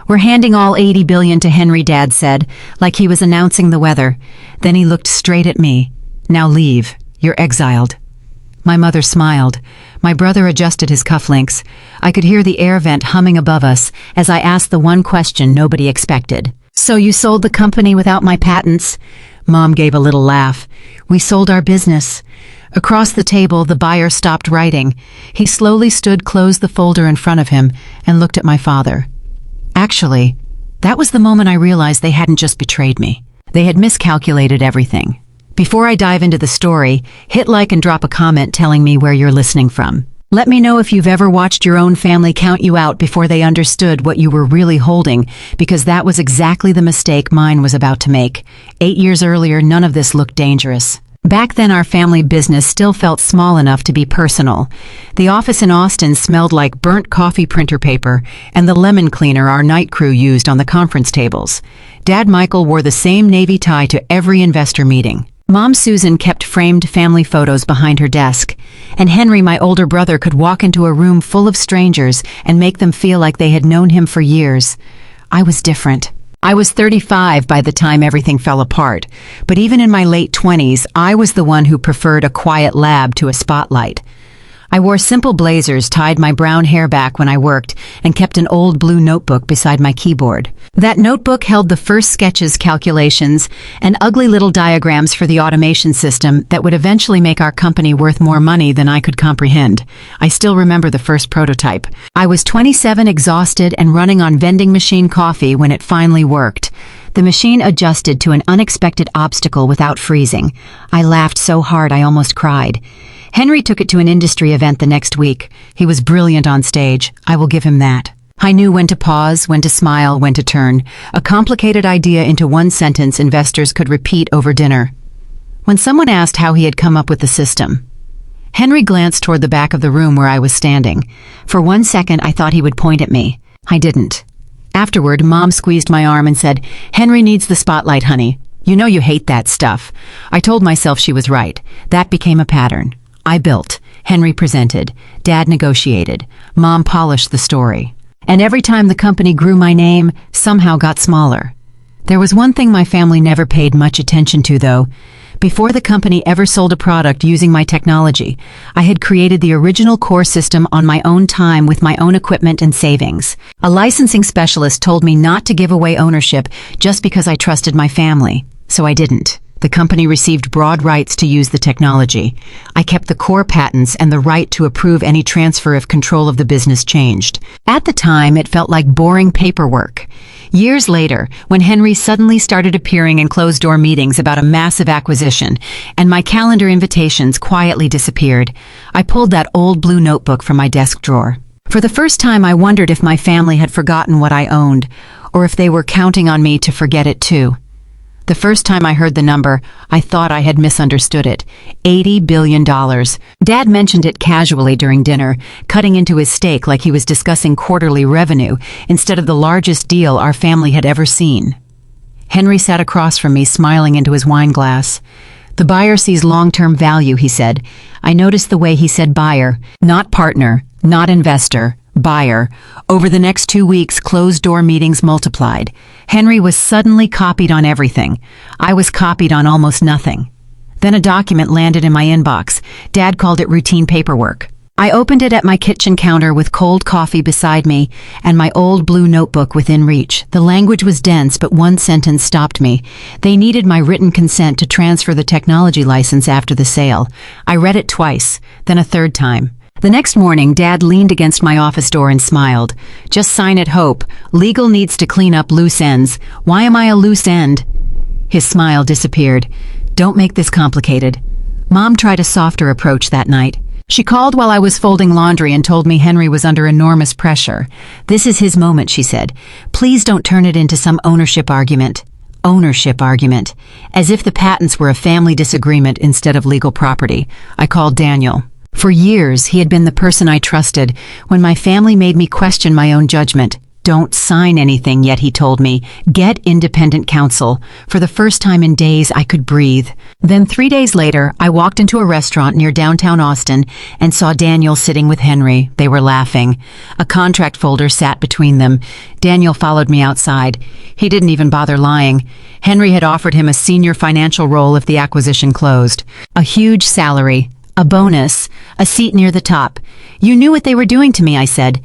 "We're handing all 80 billion to Henry," Dad said, like he was announcing the weather. Then he looked straight at me. "Now leave. You're exiled." My mother smiled. My brother adjusted his cufflinks. I could hear the air vent humming above us as I asked the one question nobody expected. "So you sold the company without my patents?" Mom gave a little laugh. "We sold our business." Across the table, the buyer stopped writing. He slowly stood, closed the folder in front of him, and looked at my father. Actually, that was the moment I realized they hadn't just betrayed me. They had miscalculated everything. Before I dive into the story, hit like and drop a comment telling me where you're listening from. Let me know if you've ever watched your own family count you out before they understood what you were really holding, because that was exactly the mistake mine was about to make. 8 years earlier, none of this looked dangerous. Back then, our family business still felt small enough to be personal. The office in Austin smelled like burnt coffee printer paper and the lemon cleaner our night crew used on the conference tables. Dad Michael wore the same navy tie to every investor meeting. Mom Susan kept framed family photos behind her desk, and Henry, my older brother, could walk into a room full of strangers and make them feel like they had known him for years. I was different. I was 35 by the time everything fell apart, but even in my late 20s, I was the one who preferred a quiet lab to a spotlight. I wore simple blazers, tied my brown hair back when I worked, and kept an old blue notebook beside my keyboard. That notebook held the first sketches, calculations, and ugly little diagrams for the automation system that would eventually make our company worth more money than I could comprehend. I still remember the first prototype. I was 27, exhausted, and running on vending machine coffee when it finally worked. The machine adjusted to an unexpected obstacle without freezing. I laughed so hard I almost cried. Henry took it to an industry event the next week. He was brilliant on stage. I will give him that. I knew when to pause, when to smile, when to turn. A complicated idea into one sentence investors could repeat over dinner. When someone asked how he had come up with the system, Henry glanced toward the back of the room where I was standing. For 1 second, I thought he would point at me. I didn't. Afterward, Mom squeezed my arm and said, "Henry needs the spotlight, honey. You know you hate that stuff." I told myself she was right. That became a pattern. I built. Henry presented. Dad negotiated. Mom polished the story. And every time the company grew, my name somehow got smaller. There was one thing my family never paid much attention to, though. Before the company ever sold a product using my technology, I had created the original core system on my own time with my own equipment and savings. A licensing specialist told me not to give away ownership just because I trusted my family, so I didn't. The company received broad rights to use the technology. I kept the core patents and the right to approve any transfer if control of the business changed. At the time, it felt like boring paperwork. Years later, when Henry suddenly started appearing in closed-door meetings about a massive acquisition, and my calendar invitations quietly disappeared, I pulled that old blue notebook from my desk drawer. For the first time, I wondered if my family had forgotten what I owned, or if they were counting on me to forget it too. The first time I heard the number, I thought I had misunderstood it. $80 billion. Dad mentioned it casually during dinner, cutting into his steak like he was discussing quarterly revenue instead of the largest deal our family had ever seen. Henry sat across from me, smiling into his wine glass. "The buyer sees long-term value," he said. I noticed the way he said buyer, not partner, not investor. Buyer. Over the next 2 weeks, closed-door meetings multiplied. Henry was suddenly copied on everything. I was copied on almost nothing. Then a document landed in my inbox. Dad called it routine paperwork. I opened it at my kitchen counter with cold coffee beside me and my old blue notebook within reach. The language was dense, but one sentence stopped me. They needed my written consent to transfer the technology license after the sale. I read it twice, then a third time. The next morning, Dad leaned against my office door and smiled. "Just sign it, Hope. Legal needs to clean up loose ends." "Why am I a loose end?" His smile disappeared. "Don't make this complicated." Mom tried a softer approach that night. She called while I was folding laundry and told me Henry was under enormous pressure. "This is his moment," she said. "Please don't turn it into some ownership argument." Ownership argument. As if the patents were a family disagreement instead of legal property. I called Daniel. For years, he had been the person I trusted when my family made me question my own judgment. Don't sign anything yet, he told me. Get independent counsel. For the first time in days, I could breathe. Then 3 days later, I walked into a restaurant near downtown Austin and saw Daniel sitting with Henry. They were laughing. A contract folder sat between them. Daniel followed me outside. He didn't even bother lying. Henry had offered him a senior financial role if the acquisition closed. A huge salary, a bonus, a seat near the top. You knew what they were doing to me, I said.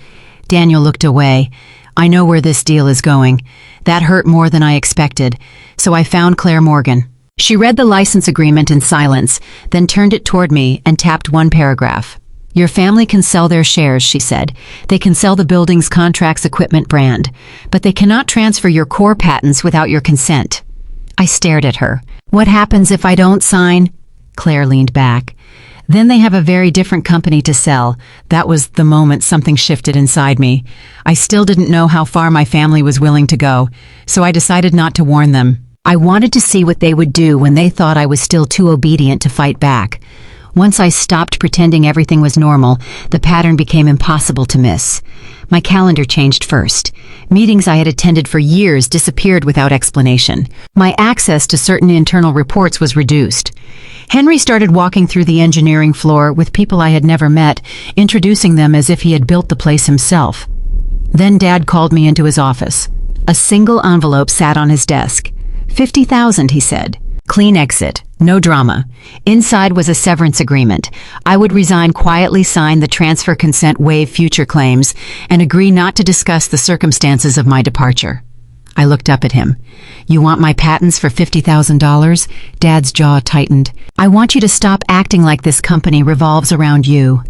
Daniel looked away. I know where this deal is going. That hurt more than I expected, so I found Claire Morgan. She read the license agreement in silence, then turned it toward me and tapped one paragraph. Your family can sell their shares, she said. They can sell the building's contracts equipment brand, but they cannot transfer your core patents without your consent. I stared at her. What happens if I don't sign? Claire leaned back. Then they have a very different company to sell. That was the moment something shifted inside me. I still didn't know how far my family was willing to go, so I decided not to warn them. I wanted to see what they would do when they thought I was still too obedient to fight back. Once I stopped pretending everything was normal, the pattern became impossible to miss. My calendar changed first. Meetings I had attended for years disappeared without explanation. My access to certain internal reports was reduced. Henry started walking through the engineering floor with people I had never met, introducing them as if he had built the place himself. Then Dad called me into his office. A single envelope sat on his desk. $50,000, he said. Clean exit. No drama. Inside was a severance agreement. I would resign, quietly sign the transfer consent, waive future claims, and agree not to discuss the circumstances of my departure. I looked up at him. You want my patents for $50,000? Dad's jaw tightened. I want you to stop acting like this company revolves around you.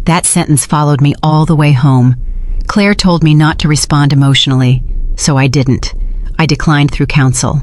That sentence followed me all the way home. Claire told me not to respond emotionally, so I didn't. I declined through counsel.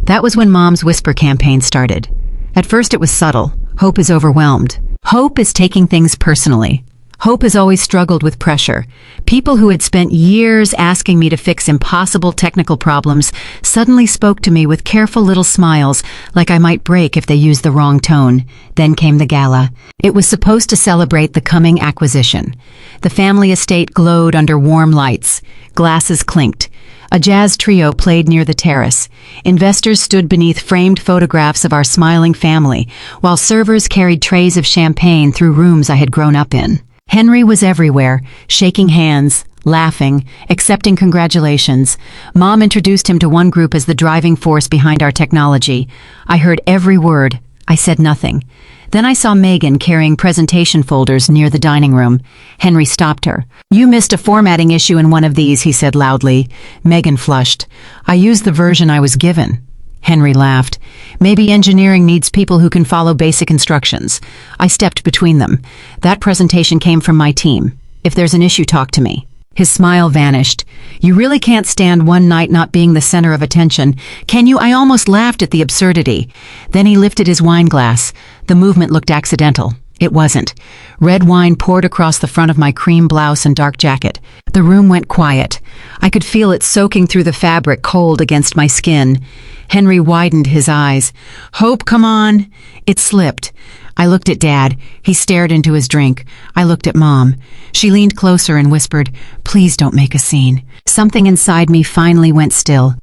That was when Mom's whisper campaign started. At first it was subtle. Hope is overwhelmed. Hope is taking things personally. Hope has always struggled with pressure. People who had spent years asking me to fix impossible technical problems suddenly spoke to me with careful little smiles, like I might break if they used the wrong tone. Then came the gala. It was supposed to celebrate the coming acquisition. The family estate glowed under warm lights. Glasses clinked. A jazz trio played near the terrace. Investors stood beneath framed photographs of our smiling family, while servers carried trays of champagne through rooms I had grown up in. Henry was everywhere, shaking hands, laughing, accepting congratulations. Mom introduced him to one group as the driving force behind our technology. I heard every word. I said nothing. Then I saw Megan carrying presentation folders near the dining room. Henry stopped her. You missed a formatting issue in one of these, he said loudly. Megan flushed. I used the version I was given. Henry laughed. Maybe engineering needs people who can follow basic instructions. I stepped between them. That presentation came from my team. If there's an issue, talk to me. His smile vanished. You really can't stand one night not being the center of attention, can you? I almost laughed at the absurdity. Then he lifted his wine glass. The movement looked accidental. It wasn't. Red wine poured across the front of my cream blouse and dark jacket. The room went quiet. I could feel it soaking through the fabric, cold against my skin. Henry widened his eyes. Hope, come on. It slipped. I looked at Dad. He stared into his drink. I looked at Mom. She leaned closer and whispered, Please don't make a scene. Something inside me finally went still.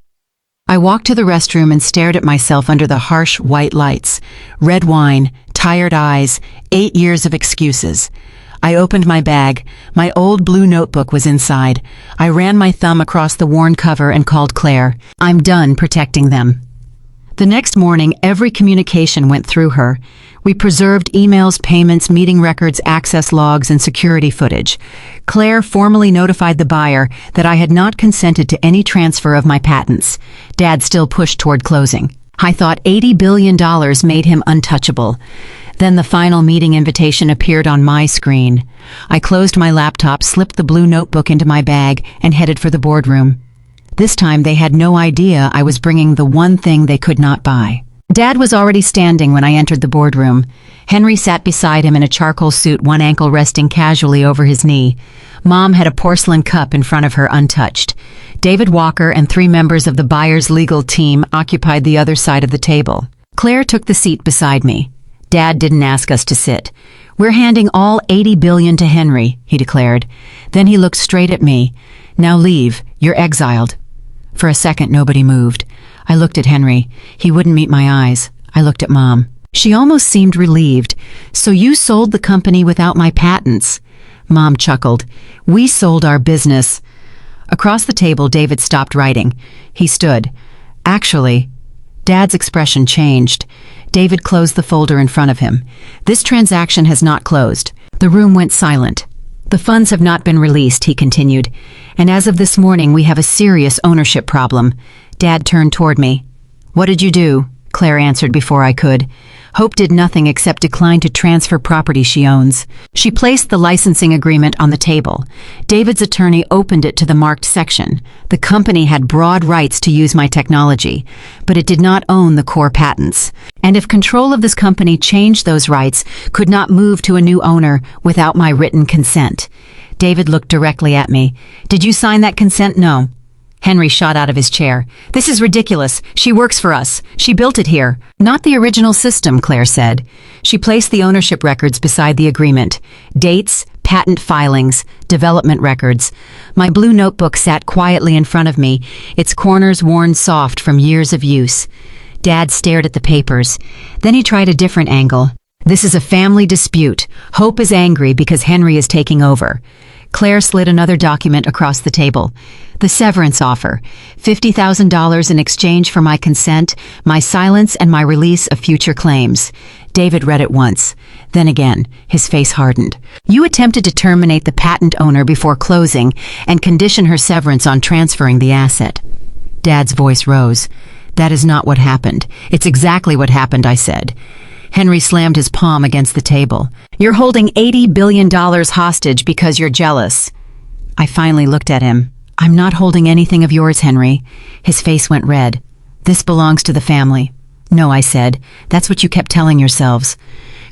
I walked to the restroom and stared at myself under the harsh white lights. Red wine, tired eyes, 8 years of excuses. I opened my bag. My old blue notebook was inside. I ran my thumb across the worn cover and called Claire. I'm done protecting them. The next morning, every communication went through her. We preserved emails, payments, meeting records, access logs, and security footage. Claire formally notified the buyer that I had not consented to any transfer of my patents. Dad still pushed toward closing. I thought $80 billion made him untouchable. Then the final meeting invitation appeared on my screen. I closed my laptop, slipped the blue notebook into my bag, and headed for the boardroom. This time they had no idea I was bringing the one thing they could not buy. Dad was already standing when I entered the boardroom. Henry sat beside him in a charcoal suit, one ankle resting casually over his knee. Mom had a porcelain cup in front of her, untouched. David Walker and 3 members of the buyer's legal team occupied the other side of the table. Claire took the seat beside me. Dad didn't ask us to sit. "We're handing all 80 billion to Henry," he declared. Then he looked straight at me. "Now leave. You're exiled." For a second, nobody moved. I looked at Henry. He wouldn't meet my eyes. I looked at Mom. She almost seemed relieved. "So you sold the company without my patents?" Mom chuckled. "We sold our business." Across the table, David stopped writing. He stood. "Actually," Dad's expression changed. David closed the folder in front of him. "This transaction has not closed." The room went silent. "The funds have not been released," he continued. "And as of this morning, we have a serious ownership problem." Dad turned toward me. "What did you do?" Claire answered before I could. "Hope did nothing except decline to transfer property she owns." She placed the licensing agreement on the table. David's attorney opened it to the marked section. The company had broad rights to use my technology, but it did not own the core patents. And if control of this company changed those rights, could not move to a new owner without my written consent. David looked directly at me. "Did you sign that consent?" "No." Henry shot out of his chair. "This is ridiculous. She works for us. She built it here." "Not the original system," Claire said. She placed the ownership records beside the agreement. Dates, patent filings, development records. My blue notebook sat quietly in front of me, its corners worn soft from years of use. Dad stared at the papers. Then he tried a different angle. "This is a family dispute. Hope is angry because Henry is taking over." Claire slid another document across the table. "The severance offer, $50,000 in exchange for my consent, my silence, and my release of future claims." David read it once. Then again, his face hardened. "You attempted to terminate the patent owner before closing and condition her severance on transferring the asset." Dad's voice rose. "That is not what happened. It's exactly what happened," I said. Henry slammed his palm against the table. "You're holding $80 billion hostage because you're jealous." I finally looked at him. "I'm not holding anything of yours, Henry." His face went red. "This belongs to the family." "No," I said. "That's what you kept telling yourselves."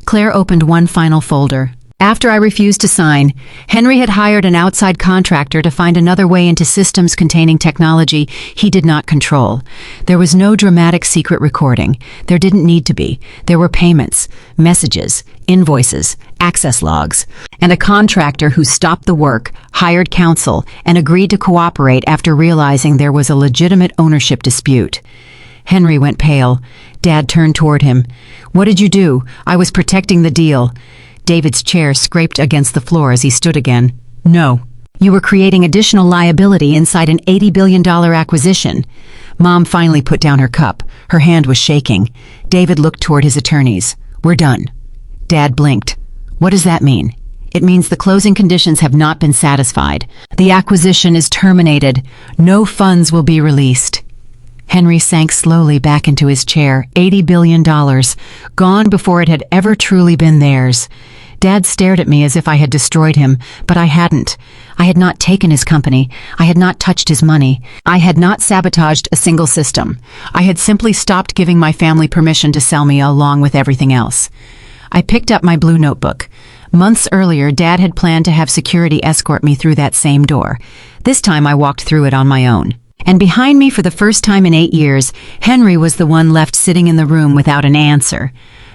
Claire opened one final folder. After I refused to sign, Henry had hired an outside contractor to find another way into systems containing technology he did not control. There was no dramatic secret recording. There didn't need to be. There were payments, messages, invoices, access logs, and a contractor who stopped the work, hired counsel, and agreed to cooperate after realizing there was a legitimate ownership dispute. Henry went pale. Dad turned toward him. "What did you do? I was protecting the deal." David's chair scraped against the floor as he stood again. "No. You were creating additional liability inside an $80 billion acquisition." Mom finally put down her cup. Her hand was shaking. David looked toward his attorneys. "We're done." Dad blinked. "What does that mean?" "It means the closing conditions have not been satisfied. The acquisition is terminated. No funds will be released." Henry sank slowly back into his chair. $80 billion, gone before it had ever truly been theirs. Dad stared at me as if I had destroyed him, but I hadn't. I had not taken his company. I had not touched his money. I had not sabotaged a single system. I had simply stopped giving my family permission to sell me along with everything else. I picked up my blue notebook. Months earlier, Dad had planned to have security escort me through that same door. This time I walked through it on my own. And behind me, for the first time in 8 years, Henry was the one left sitting in the room without an answer.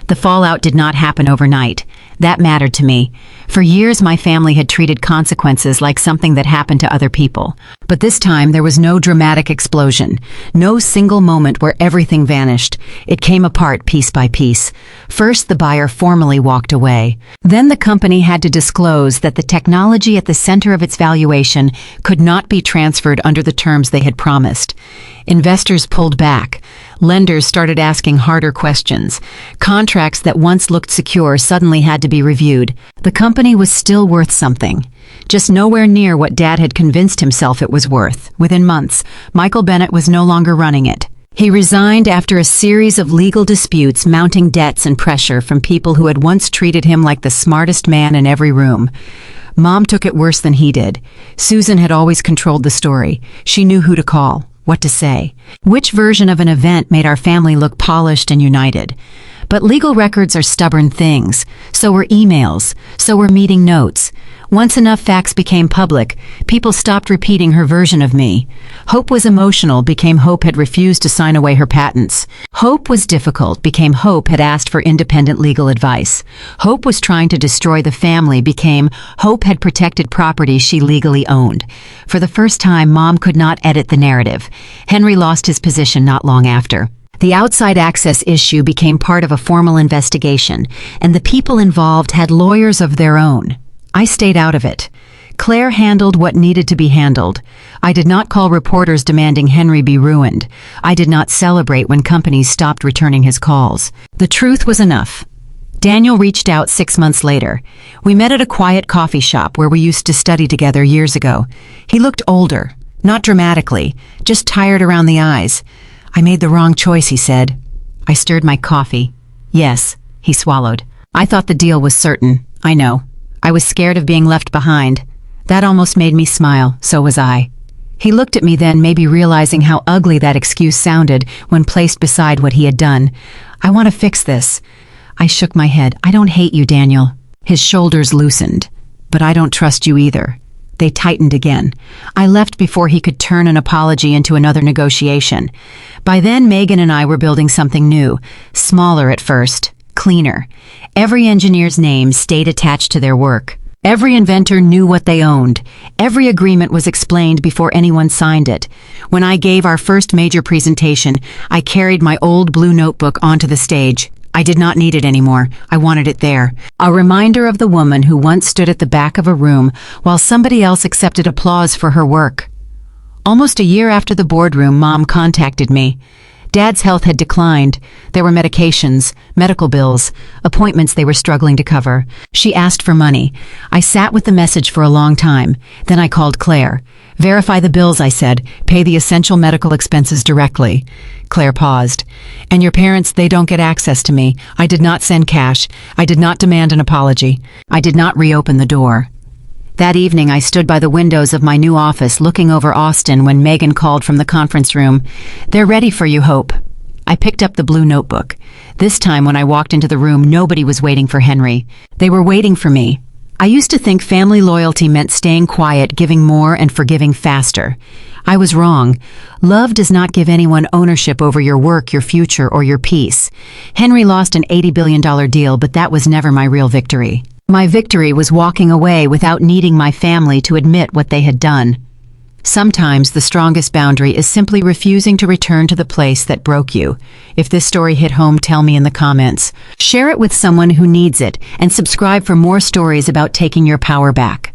The fallout did not happen overnight. That mattered to me. For years, my family had treated consequences like something that happened to other people. But this time, there was no dramatic explosion. No single moment where everything vanished. It came apart piece by piece. First, the buyer formally walked away. Then the company had to disclose that the technology at the center of its valuation could not be transferred under the terms they had promised. Investors pulled back. Lenders started asking harder questions. Contracts that once looked secure suddenly had to be reviewed. The company was still worth something, just nowhere near what Dad had convinced himself it was worth. Within months, Michael Bennett was no longer running it. He resigned after a series of legal disputes, mounting debts and pressure from people who had once treated him like the smartest man in every room. Mom took it worse than he did. Susan had always controlled the story. She knew who to call, what to say, which version of an event made our family look polished and united. But legal records are stubborn things. So were emails. So were meeting notes. Once enough facts became public, people stopped repeating her version of me. Hope was emotional became Hope had refused to sign away her patents. Hope was difficult became Hope had asked for independent legal advice. Hope was trying to destroy the family became Hope had protected property she legally owned. For the first time, Mom could not edit the narrative. Henry lost his position not long after. The outside access issue became part of a formal investigation, and the people involved had lawyers of their own. I stayed out of it. Claire handled what needed to be handled. I did not call reporters demanding Henry be ruined. I did not celebrate when companies stopped returning his calls. The truth was enough. Daniel reached out 6 months later. We met at a quiet coffee shop where we used to study together years ago. He looked older, not dramatically, just tired around the eyes. I made the wrong choice, he said. I stirred my coffee. Yes, he swallowed. I thought the deal was certain. I know. I was scared of being left behind. That almost made me smile, so was I. He looked at me then, maybe realizing how ugly that excuse sounded when placed beside what he had done. I want to fix this. I shook my head. I don't hate you, Daniel. His shoulders loosened. But I don't trust you either. They tightened again. I left before he could turn an apology into another negotiation. By then, Megan and I were building something new, smaller at first, cleaner. Every engineer's name stayed attached to their work. Every inventor knew what they owned. Every agreement was explained before anyone signed it. When I gave our first major presentation, I carried my old blue notebook onto the stage. I did not need it anymore. I wanted it there. A reminder of the woman who once stood at the back of a room while somebody else accepted applause for her work. Almost a year after the boardroom, Mom contacted me. Dad's health had declined. There were medications, medical bills, appointments they were struggling to cover. She asked for money. I sat with the message for a long time. Then I called Claire. Verify the bills, I said. Pay the essential medical expenses directly. Claire paused. And your parents, they don't get access to me. I did not send cash. I did not demand an apology. I did not reopen the door. That evening, I stood by the windows of my new office looking over Austin when Megan called from the conference room. They're ready for you, Hope. I picked up the blue notebook. This time when I walked into the room, nobody was waiting for Henry. They were waiting for me. I used to think family loyalty meant staying quiet, giving more, and forgiving faster. I was wrong. Love does not give anyone ownership over your work, your future, or your peace. Henry lost an $80 billion deal, but that was never my real victory. My victory was walking away without needing my family to admit what they had done. Sometimes the strongest boundary is simply refusing to return to the place that broke you. If this story hit home, tell me in the comments. Share it with someone who needs it, and subscribe for more stories about taking your power back.